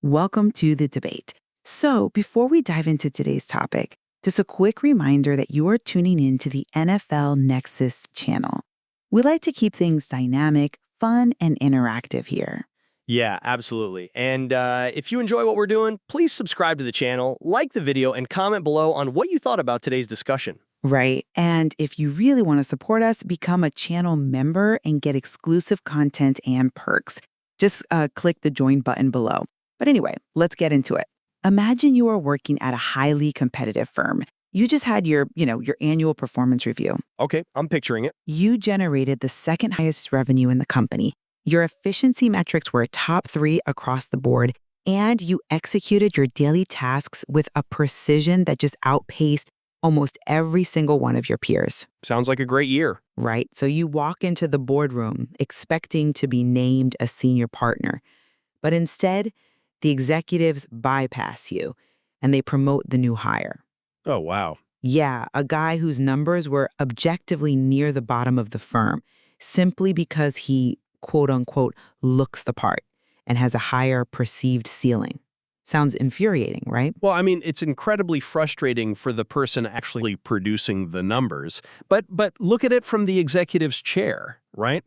Welcome to the debate. So, before we dive into today's topic, just a quick reminder that you are tuning in to the NFL Nexus channel. We like to keep things dynamic, fun, and interactive here. Yeah, absolutely. And if you enjoy what we're doing, please subscribe to the channel, like the video, and comment below on what you thought about today's discussion. Right. And if you really want to support us, become a channel member and get exclusive content and perks. Just click the join button below. But anyway, let's get into it. Imagine you are working at a highly competitive firm. You just had your annual performance review. Okay, I'm picturing it. You generated the second highest revenue in the company. Your efficiency metrics were top 3 across the board, and you executed your daily tasks with a precision that just outpaced almost every single one of your peers. Sounds like a great year. Right. So you walk into the boardroom expecting to be named a senior partner, but instead, the executives bypass you and they promote the new hire. Oh, wow. Yeah, a guy whose numbers were objectively near the bottom of the firm simply because he, quote unquote, looks the part and has a higher perceived ceiling. Sounds infuriating, right? Well, I mean, it's incredibly frustrating for the person actually producing the numbers. But look at it from the executive's chair, right?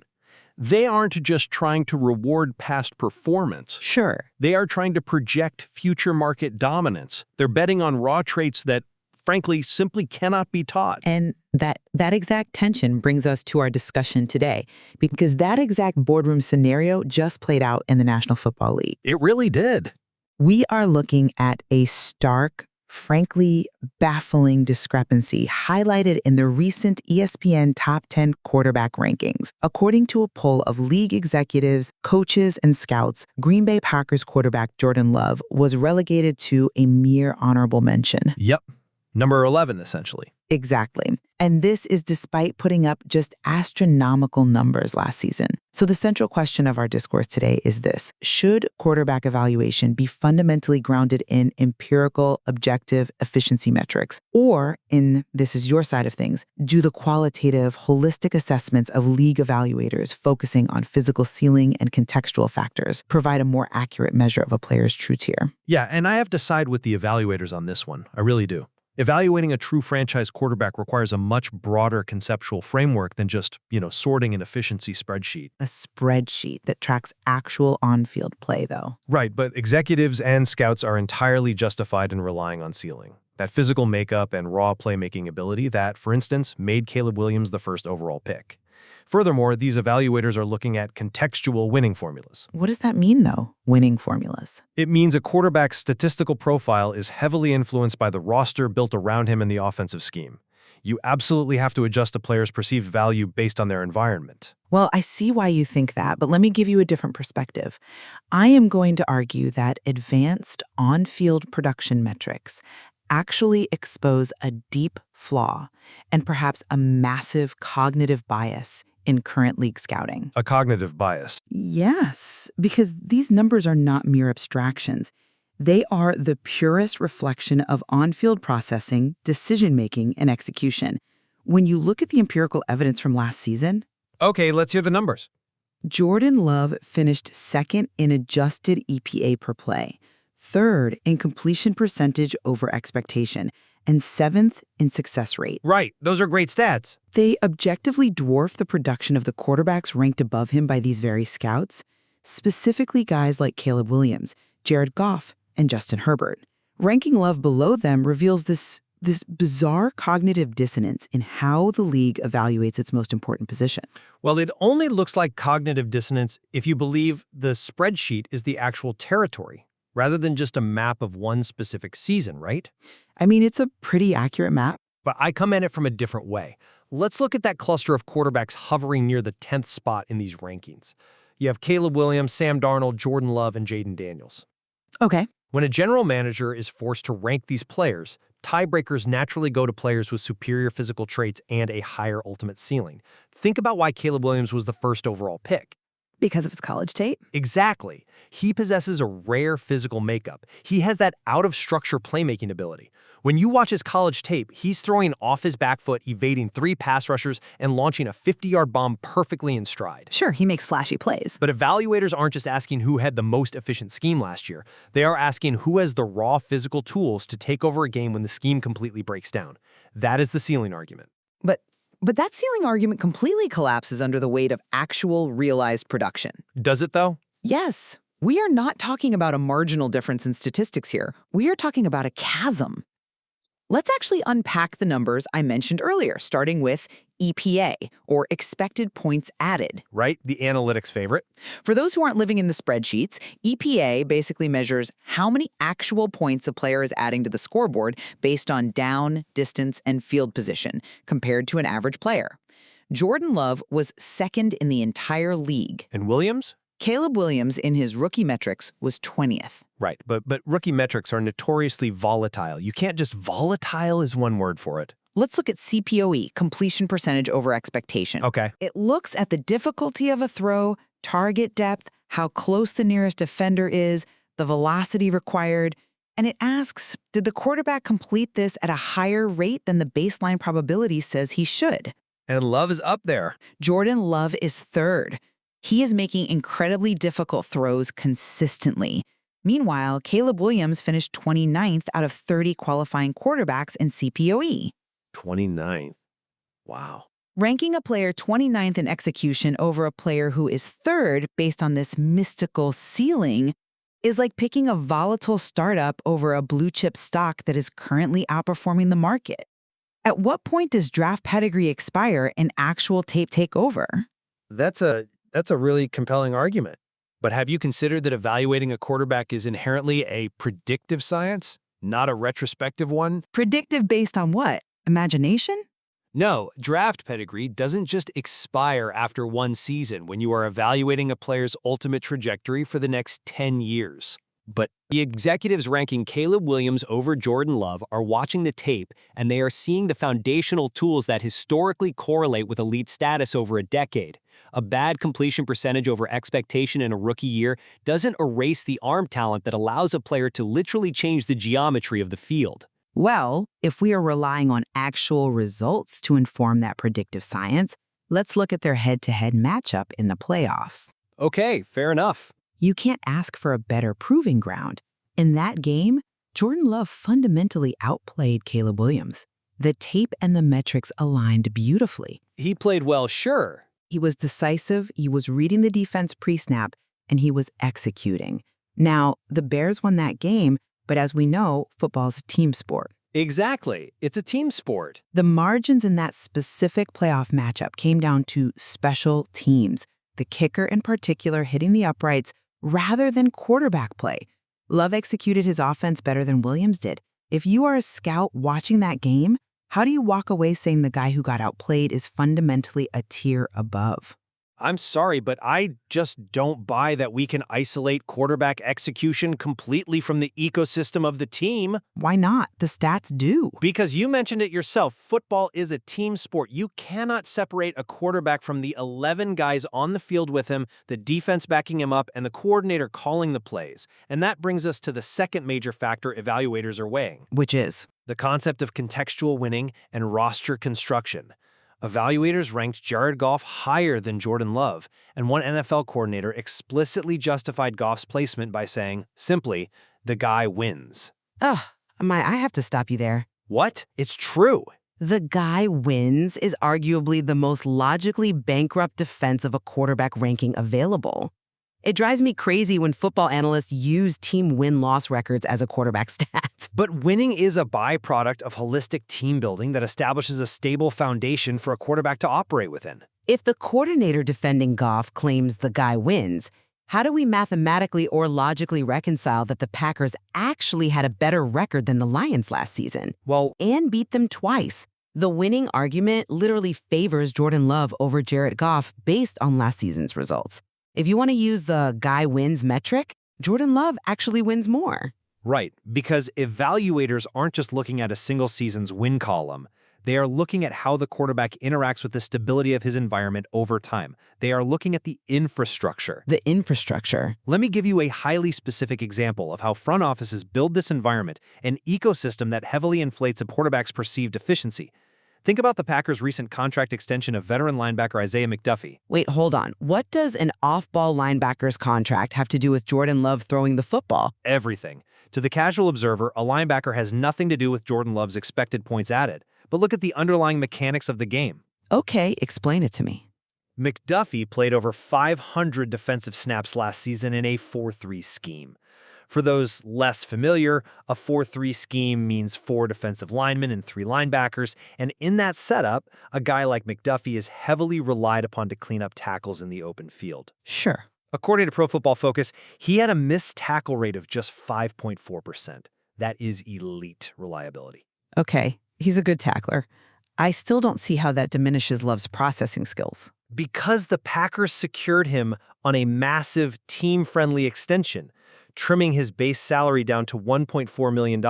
They aren't just trying to reward past performance. Sure. They are trying to project future market dominance. They're betting on raw traits that, frankly, simply cannot be taught. And that exact tension brings us to our discussion today, because that exact boardroom scenario just played out in the National Football League. It really did. We are looking at a stark, frankly baffling discrepancy highlighted in the recent ESPN Top 10 quarterback rankings. According to a poll of league executives, coaches, and scouts, Green Bay Packers quarterback Jordan Love was relegated to a mere honorable mention. Yep. Number 11, essentially. Exactly. And this is despite putting up just astronomical numbers last season. So the central question of our discourse today is this: should quarterback evaluation be fundamentally grounded in empirical, objective efficiency metrics? Or, this is your side of things, do the qualitative, holistic assessments of league evaluators focusing on physical ceiling and contextual factors provide a more accurate measure of a player's true tier? Yeah, and I have to side with the evaluators on this one. I really do. Evaluating a true franchise quarterback requires a much broader conceptual framework than just, sorting an efficiency spreadsheet. A spreadsheet that tracks actual on-field play, though. Right, but executives and scouts are entirely justified in relying on ceiling. That physical makeup and raw playmaking ability that, for instance, made Caleb Williams the first overall pick. Furthermore, these evaluators are looking at contextual winning formulas. What does that mean, though, winning formulas? It means a quarterback's statistical profile is heavily influenced by the roster built around him and the offensive scheme. You absolutely have to adjust a player's perceived value based on their environment. Well, I see why you think that, but let me give you a different perspective. I am going to argue that advanced on-field production metrics actually expose a deep flaw and perhaps a massive cognitive bias in current league scouting. A cognitive bias. Yes, because these numbers are not mere abstractions. They are the purest reflection of on-field processing, decision-making, and execution. When you look at the empirical evidence from last season... Okay, let's hear the numbers. Jordan Love finished second in adjusted EPA per play, third in completion percentage over expectation, and 7th in success rate. Right, those are great stats. They objectively dwarf the production of the quarterbacks ranked above him by these very scouts, specifically guys like Caleb Williams, Jared Goff, and Justin Herbert. Ranking Love below them reveals this bizarre cognitive dissonance in how the league evaluates its most important position. Well, it only looks like cognitive dissonance if you believe the spreadsheet is the actual territory, rather than just a map of one specific season, right? I mean, it's a pretty accurate map. But I come at it from a different way. Let's look at that cluster of quarterbacks hovering near the 10th spot in these rankings. You have Caleb Williams, Sam Darnold, Jordan Love, and Jaden Daniels. Okay. When a general manager is forced to rank these players, tiebreakers naturally go to players with superior physical traits and a higher ultimate ceiling. Think about why Caleb Williams was the first overall pick. Because of his college tape? Exactly. He possesses a rare physical makeup. He has that out-of-structure playmaking ability. When you watch his college tape, he's throwing off his back foot, evading 3 pass rushers, and launching a 50-yard bomb perfectly in stride. Sure, he makes flashy plays. But evaluators aren't just asking who had the most efficient scheme last year. They are asking who has the raw physical tools to take over a game when the scheme completely breaks down. That is the ceiling argument. But that ceiling argument completely collapses under the weight of actual realized production. Does it, though? Yes, we are not talking about a marginal difference in statistics here. We are talking about a chasm. Let's actually unpack the numbers I mentioned earlier, starting with EPA, or expected points added. Right? The analytics favorite. For those who aren't living in the spreadsheets, EPA basically measures how many actual points a player is adding to the scoreboard based on down, distance, and field position, compared to an average player. Jordan Love was second in the entire league. And Williams? Caleb Williams, in his rookie metrics, was 20th. Right, but rookie metrics are notoriously volatile. You can't just volatile is one word for it. Let's look at CPOE, completion percentage over expectation. Okay. It looks at the difficulty of a throw, target depth, how close the nearest defender is, the velocity required, and it asks, did the quarterback complete this at a higher rate than the baseline probability says he should? And Love is up there. Jordan Love is third. He is making incredibly difficult throws consistently. Meanwhile, Caleb Williams finished 29th out of 30 qualifying quarterbacks in CPOE. 29th. Wow. Ranking a player 29th in execution over a player who is third based on this mystical ceiling is like picking a volatile startup over a blue-chip stock that is currently outperforming the market. At what point does draft pedigree expire and actual tape take over? That's a really compelling argument. But have you considered that evaluating a quarterback is inherently a predictive science, not a retrospective one? Predictive based on what? Imagination? No, draft pedigree doesn't just expire after one season when you are evaluating a player's ultimate trajectory for the next 10 years. But the executives ranking Caleb Williams over Jordan Love are watching the tape, and they are seeing the foundational tools that historically correlate with elite status over a decade. A bad completion percentage over expectation in a rookie year doesn't erase the arm talent that allows a player to literally change the geometry of the field. Well, if we are relying on actual results to inform that predictive science, let's look at their head-to-head matchup in the playoffs. Okay, fair enough. You can't ask for a better proving ground. In that game, Jordan Love fundamentally outplayed Caleb Williams. The tape and the metrics aligned beautifully. He played well, sure. He was decisive, he was reading the defense pre-snap, and he was executing. Now, the Bears won that game, but as we know, football's a team sport. Exactly. It's a team sport. The margins in that specific playoff matchup came down to special teams, the kicker in particular hitting the uprights rather than quarterback play. Love executed his offense better than Williams did. If you are a scout watching that game, how do you walk away saying the guy who got outplayed is fundamentally a tier above? I'm sorry, but I just don't buy that we can isolate quarterback execution completely from the ecosystem of the team. Why not? The stats do. Because you mentioned it yourself, football is a team sport. You cannot separate a quarterback from the 11 guys on the field with him, the defense backing him up, and the coordinator calling the plays. And that brings us to the second major factor evaluators are weighing. Which is? The concept of contextual winning and roster construction. Evaluators ranked Jared Goff higher than Jordan Love, and one NFL coordinator explicitly justified Goff's placement by saying, simply, the guy wins. Ugh, I have to stop you there. What? It's true. The guy wins is arguably the most logically bankrupt defense of a quarterback ranking available. It drives me crazy when football analysts use team win-loss records as a quarterback stat. But winning is a byproduct of holistic team building that establishes a stable foundation for a quarterback to operate within. If the coordinator defending Goff claims the guy wins, how do we mathematically or logically reconcile that the Packers actually had a better record than the Lions last season? Well, and beat them twice. The winning argument literally favors Jordan Love over Jared Goff based on last season's results. If you want to use the guy wins metric, Jordan Love actually wins more. right, because evaluators aren't just looking at a single season's win column. They are looking at how the quarterback interacts with the stability of his environment over time. They are looking at the infrastructure. The infrastructure. Let me give you a highly specific example of how front offices build this environment, an ecosystem that heavily inflates a quarterback's perceived efficiency. Think about the Packers' recent contract extension of veteran linebacker Isaiah McDuffie. Wait, hold on. What does an off-ball linebacker's contract have to do with Jordan Love throwing the football? Everything. To the casual observer, a linebacker has nothing to do with Jordan Love's expected points added. But look at the underlying mechanics of the game. Okay, explain it to me. McDuffie played over 500 defensive snaps last season in a 4-3 scheme. For those less familiar, a 4-3 scheme means 4 defensive linemen and 3 linebackers, and in that setup, a guy like McDuffie is heavily relied upon to clean up tackles in the open field. Sure. According to Pro Football Focus, he had a missed tackle rate of just 5.4%. That is elite reliability. Okay, he's a good tackler. I still don't see how that diminishes Love's processing skills. Because the Packers secured him on a massive team-friendly extension, trimming his base salary down to $1.4 million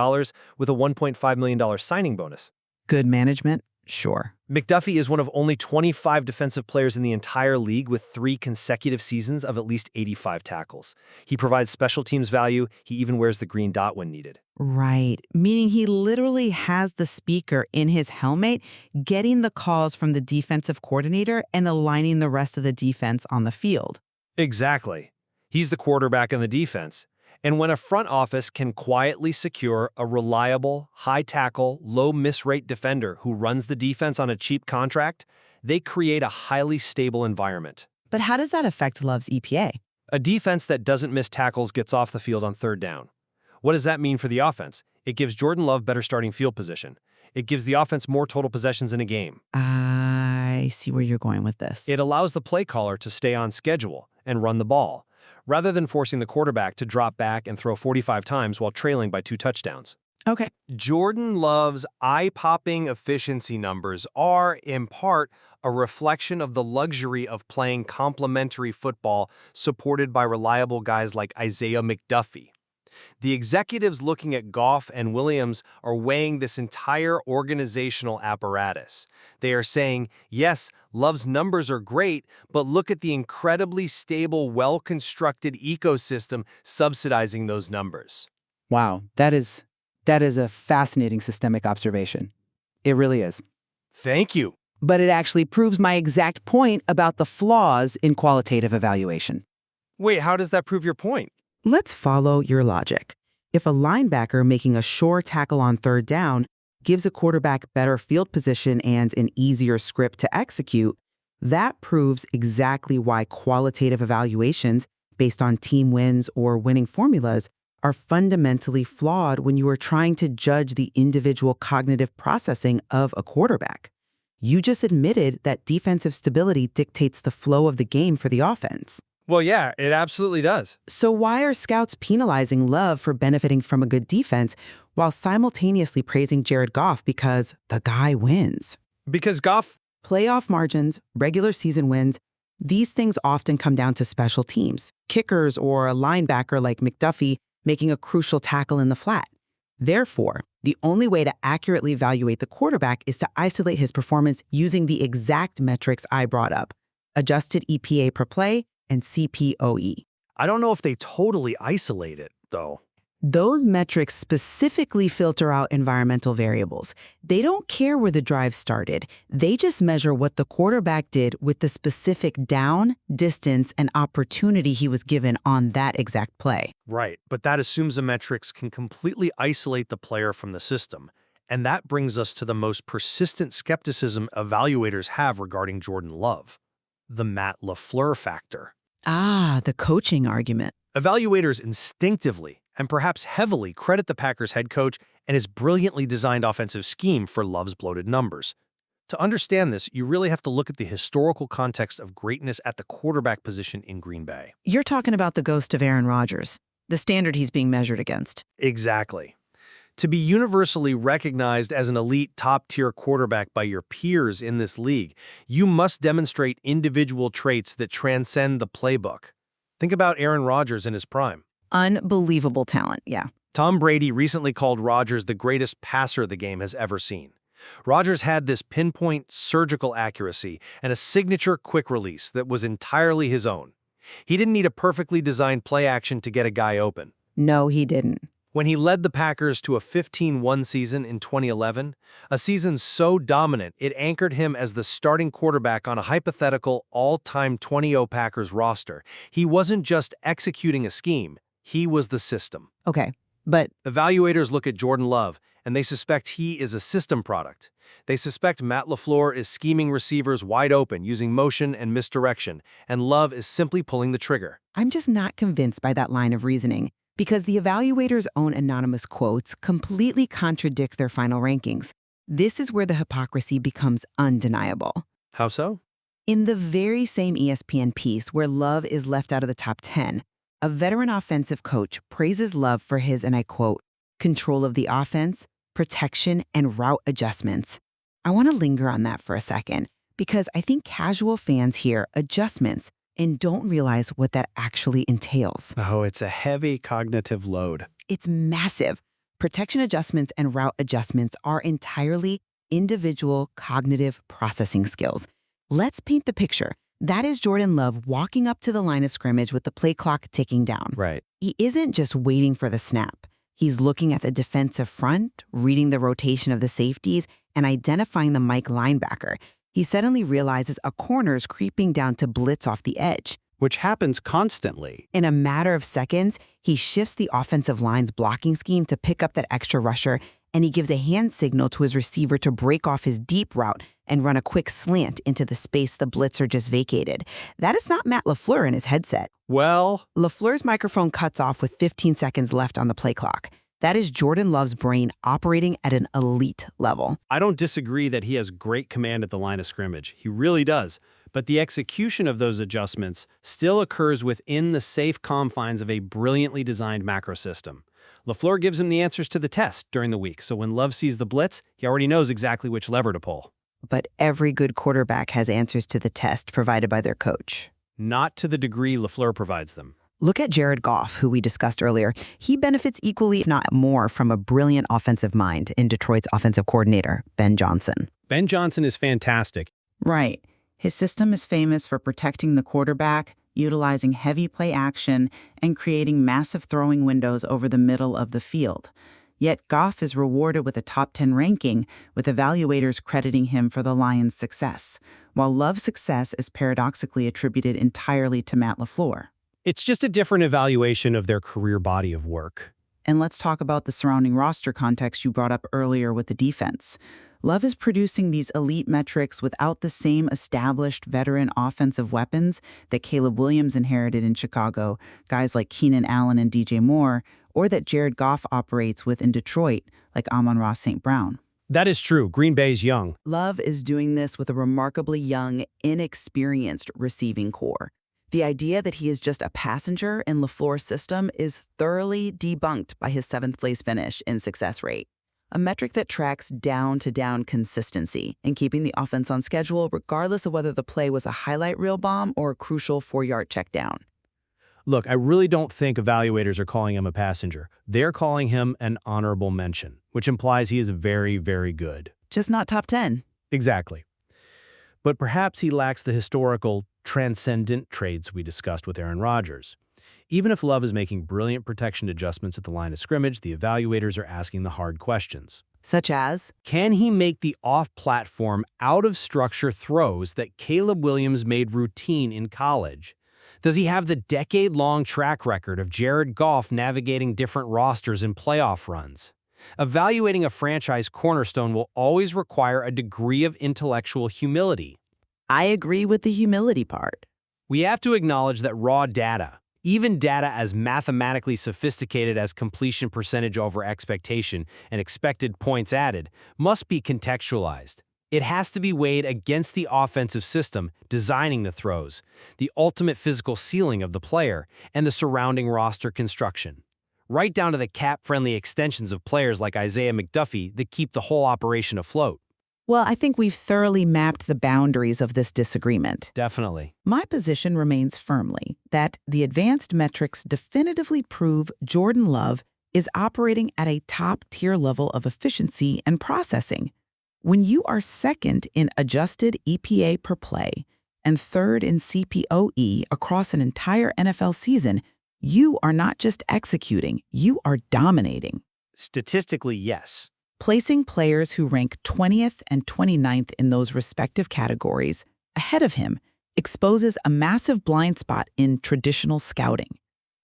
with a $1.5 million signing bonus. Good management? Sure. McDuffie is one of only 25 defensive players in the entire league with 3 consecutive seasons of at least 85 tackles. He provides special teams value. He even wears the green dot when needed. Right, meaning he literally has the speaker in his helmet, getting the calls from the defensive coordinator and aligning the rest of the defense on the field. Exactly. He's the quarterback in the defense. And when a front office can quietly secure a reliable, high-tackle, low-miss-rate defender who runs the defense on a cheap contract, they create a highly stable environment. But how does that affect Love's EPA? A defense that doesn't miss tackles gets off the field on 3rd down. What does that mean for the offense? It gives Jordan Love better starting field position. It gives the offense more total possessions in a game. I see where you're going with this. It allows the play caller to stay on schedule and run the ball, rather than forcing the quarterback to drop back and throw 45 times while trailing by 2 touchdowns. Okay. Jordan Love's eye-popping efficiency numbers are, in part, a reflection of the luxury of playing complementary football supported by reliable guys like Isaiah McDuffie. The executives looking at Goff and Williams are weighing this entire organizational apparatus. They are saying, yes, Love's numbers are great, but look at the incredibly stable, well-constructed ecosystem subsidizing those numbers. Wow, that is a fascinating systemic observation. It really is. Thank you. But it actually proves my exact point about the flaws in qualitative evaluation. Wait, how does that prove your point? Let's follow your logic. If a linebacker making a sure tackle on 3rd down gives a quarterback better field position and an easier script to execute, that proves exactly why qualitative evaluations based on team wins or winning formulas are fundamentally flawed when you are trying to judge the individual cognitive processing of a quarterback. You just admitted that defensive stability dictates the flow of the game for the offense. Well, yeah, it absolutely does. So why are scouts penalizing Love for benefiting from a good defense while simultaneously praising Jared Goff because the guy wins? Because Goff... Playoff margins, regular season wins, these things often come down to special teams, kickers or a linebacker like McDuffie making a crucial tackle in the flat. Therefore, the only way to accurately evaluate the quarterback is to isolate his performance using the exact metrics I brought up: adjusted EPA per play and CPOE. I don't know if they totally isolate it, though. Those metrics specifically filter out environmental variables. They don't care where the drive started. They just measure what the quarterback did with the specific down, distance, and opportunity he was given on that exact play. Right, but that assumes the metrics can completely isolate the player from the system. And that brings us to the most persistent skepticism evaluators have regarding Jordan Love: the Matt LaFleur factor. Ah, the coaching argument. Evaluators instinctively and perhaps heavily credit the Packers head coach and his brilliantly designed offensive scheme for Love's bloated numbers. To understand this, you really have to look at the historical context of greatness at the quarterback position in Green Bay. You're talking about the ghost of Aaron Rodgers, the standard he's being measured against. Exactly. To be universally recognized as an elite top-tier quarterback by your peers in this league, you must demonstrate individual traits that transcend the playbook. Think about Aaron Rodgers in his prime. Unbelievable talent, yeah. Tom Brady recently called Rodgers the greatest passer the game has ever seen. Rodgers had this pinpoint surgical accuracy and a signature quick release that was entirely his own. He didn't need a perfectly designed play action to get a guy open. No, he didn't. When he led the Packers to a 15-1 season in 2011, a season so dominant it anchored him as the starting quarterback on a hypothetical all-time 20-0 Packers roster, he wasn't just executing a scheme, he was the system. Okay, but Evaluators look at Jordan Love, and they suspect he is a system product. They suspect Matt LaFleur is scheming receivers wide open using motion and misdirection, and Love is simply pulling the trigger. I'm just not convinced by that line of reasoning, because the evaluators' own anonymous quotes completely contradict their final rankings. This is where the hypocrisy becomes undeniable. How so? In the very same ESPN piece where Love is left out of the top 10, a veteran offensive coach praises Love for his, and I quote, control of the offense, protection, and route adjustments. I want to linger on that for a second, because I think casual fans hear adjustments and don't realize what that actually entails. Oh, it's a heavy cognitive load. It's massive. Protection adjustments and route adjustments are entirely individual cognitive processing skills. Let's paint the picture. That is Jordan Love walking up to the line of scrimmage with the play clock ticking down. Right. He isn't just waiting for the snap. He's looking at the defensive front, reading the rotation of the safeties, and identifying the Mike linebacker. He suddenly realizes a corner is creeping down to blitz off the edge. Which happens constantly. In a matter of seconds, he shifts the offensive line's blocking scheme to pick up that extra rusher, and he gives a hand signal to his receiver to break off his deep route and run a quick slant into the space the blitzer just vacated. That is not Matt LaFleur in his headset. Well, LaFleur's microphone cuts off with 15 seconds left on the play clock. That is Jordan Love's brain operating at an elite level. I don't disagree that he has great command at the line of scrimmage. He really does. But the execution of those adjustments still occurs within the safe confines of a brilliantly designed macro system. LaFleur gives him the answers to the test during the week, so when Love sees the blitz, he already knows exactly which lever to pull. But every good quarterback has answers to the test provided by their coach. Not to the degree LaFleur provides them. Look at Jared Goff, who we discussed earlier. He benefits equally, if not more, from a brilliant offensive mind in Detroit's offensive coordinator, Ben Johnson. Ben Johnson is fantastic. Right. His system is famous for protecting the quarterback, utilizing heavy play action, and creating massive throwing windows over the middle of the field. Yet Goff is rewarded with a top 10 ranking, with evaluators crediting him for the Lions' success, while Love's success is paradoxically attributed entirely to Matt LaFleur. It's just a different evaluation of their career body of work. And let's talk about the surrounding roster context you brought up earlier with the defense. Love is producing these elite metrics without the same established veteran offensive weapons that Caleb Williams inherited in Chicago, guys like Keenan Allen and DJ Moore, or that Jared Goff operates with in Detroit, like Amon-Ra St. Brown. That is true. Green Bay's young. Love is doing this with a remarkably young, inexperienced receiving core. The idea that he is just a passenger in LaFleur's system is thoroughly debunked by his 7th place finish in success rate, a metric that tracks down-to-down consistency in keeping the offense on schedule regardless of whether the play was a highlight reel bomb or a crucial 4-yard check down. Look, I really don't think evaluators are calling him a passenger. They're calling him an honorable mention, which implies he is very, very good. Just not top 10. Exactly. But perhaps he lacks the historical, transcendent traits we discussed with Aaron Rodgers. Even if Love is making brilliant protection adjustments at the line of scrimmage, the evaluators are asking the hard questions. Such as? Can he make the off-platform, out-of-structure throws that Caleb Williams made routine in college? Does he have the decade-long track record of Jared Goff navigating different rosters in playoff runs? Evaluating a franchise cornerstone will always require a degree of intellectual humility. I agree with the humility part. We have to acknowledge that raw data, even data as mathematically sophisticated as completion percentage over expectation and expected points added, must be contextualized. It has to be weighed against the offensive system designing the throws, the ultimate physical ceiling of the player, and the surrounding roster construction. Right down to the cap-friendly extensions of players like Isaiah McDuffie that keep the whole operation afloat. Well, I think we've thoroughly mapped the boundaries of this disagreement. Definitely. My position remains firmly that the advanced metrics definitively prove Jordan Love is operating at a top-tier level of efficiency and processing. When you are second in adjusted EPA per play and third in CPOE across an entire NFL season, you are not just executing, you are dominating. Statistically, yes. Placing players who rank 20th and 29th in those respective categories ahead of him exposes a massive blind spot in traditional scouting.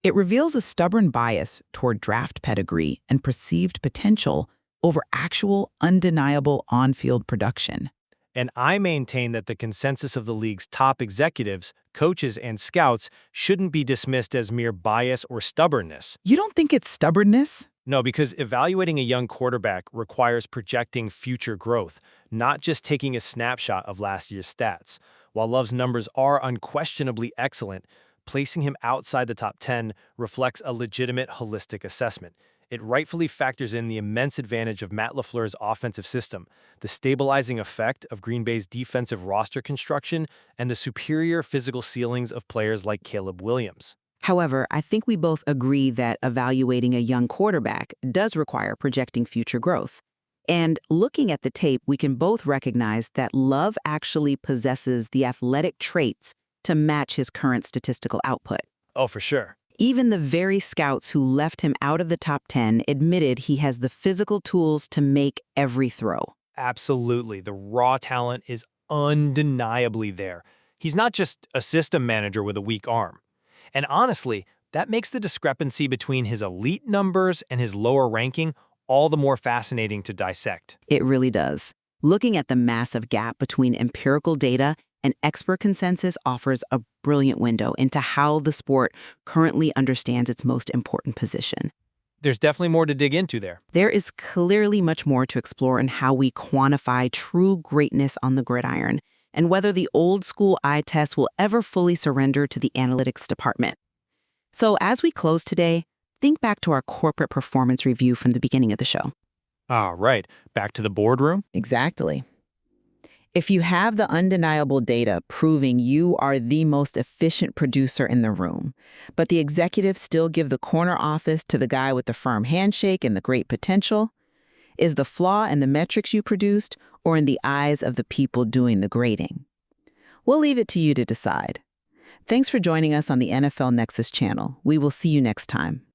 It reveals a stubborn bias toward draft pedigree and perceived potential over actual, undeniable on-field production. And I maintain that the consensus of the league's top executives, coaches, and scouts shouldn't be dismissed as mere bias or stubbornness. You don't think it's stubbornness? No, because evaluating a young quarterback requires projecting future growth, not just taking a snapshot of last year's stats. While Love's numbers are unquestionably excellent, placing him outside the top 10 reflects a legitimate holistic assessment. It rightfully factors in the immense advantage of Matt LaFleur's offensive system, the stabilizing effect of Green Bay's defensive roster construction, and the superior physical ceilings of players like Caleb Williams. However, I think we both agree that evaluating a young quarterback does require projecting future growth. And looking at the tape, we can both recognize that Love actually possesses the athletic traits to match his current statistical output. Oh, for sure. Even the very scouts who left him out of the top 10 admitted he has the physical tools to make every throw. Absolutely. The raw talent is undeniably there. He's not just a system manager with a weak arm. And honestly, that makes the discrepancy between his elite numbers and his lower ranking all the more fascinating to dissect. It really does. Looking at the massive gap between empirical data and expert consensus offers a brilliant window into how the sport currently understands its most important position. There's definitely more to dig into there. There is clearly much more to explore in how we quantify true greatness on the gridiron, and whether the old-school eye test will ever fully surrender to the analytics department. So as we close today, think back to our corporate performance review from the beginning of the show. Ah, right. Back to the boardroom? Exactly. If you have the undeniable data proving you are the most efficient producer in the room, but the executives still give the corner office to the guy with the firm handshake and the great potential, is the flaw in the metrics you produced or in the eyes of the people doing the grading? We'll leave it to you to decide. Thanks for joining us on the NFL Nexus channel. We will see you next time.